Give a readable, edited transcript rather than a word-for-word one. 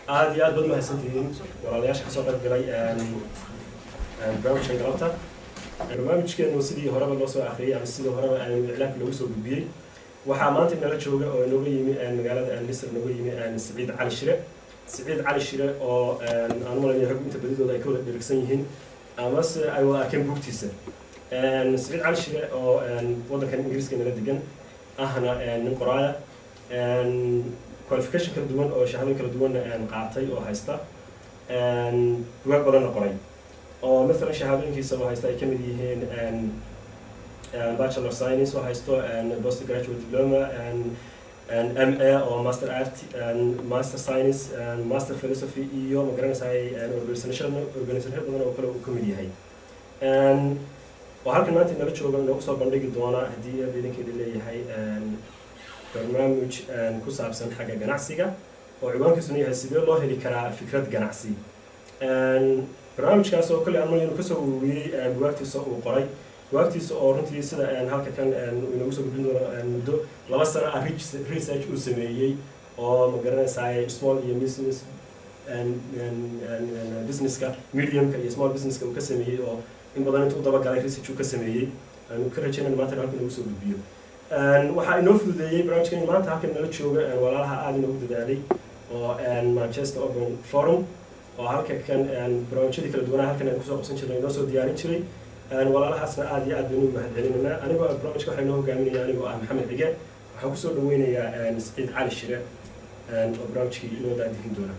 عادي أدبل ما هسنتين ولا ليش حصل قبلي برامج شغلتها برنامج كأنه سيدي هرب النص آخرية يعني سيدي هرب الإعلان كله وصل ببيع وحامات إن لا تشوفه أو نوعي من مقالة النسر نوعي من سعيد علي الشير سعيد علي الشير أو أنا ما لي حكم تبديد ولا يكون بركسينهن أمس أيوة كم بوكتيسر سعيد علي الشير أو وضع كان إنجليزي كنا لدينا أهنا من قراءة qualification kala duwan oo shahado kala duwan qaatay oo haysta buugaag badan qoray oo mesela shahadooyinkiisa oo haysta ay kamid yihiin bachelor science oo haysto postgraduate diploma MA oo master art master science master philosophy iyo magaranayay organization badan oo kale uu kamid yahay oo halkan maanta nala joogo inuu soo bandhigi doona hadii ay idinkeeda leeyahay برنامج كوسابسن حاجة ganacsiga oo ciwaankiisu yahay sidee loo heli karaa fikrad ganacsi barnaamijkaas oo kale aan ka soo ururiyay buugtiisa oo qoray buugtiisa oo runtii sida halka kan inuu soo gudbin doono muddo 2 sano research uu sameeyay oo ma garanaysaa small iyo business businesska mediumka iyo small businesska uu ka sameeyay oo in badan intuu daba galay research uu ka sameeyay aanu ka rajaynaa maanta halkan uu soo gudbiyo waxaa inoo fududeeyay barnaamijkan maanta halkan nala jooga walaalaha aad inoogu dadaalay oo Manchester Open Forum oo halka kan barnaamijyada kala duwan halkan aan kusoo qabsan jirnay inoo soo diyaarin jiray walaalahaasna aad iyo aad baynu mahadcelinaynaa anigoo barnaamijka waxaa inoo hogaaminaya anigoo ah Maxamed Cige waxaan kusoo dhaweynayaa Sacid Ali Shire oo barnaamijkii inoo daadihin doona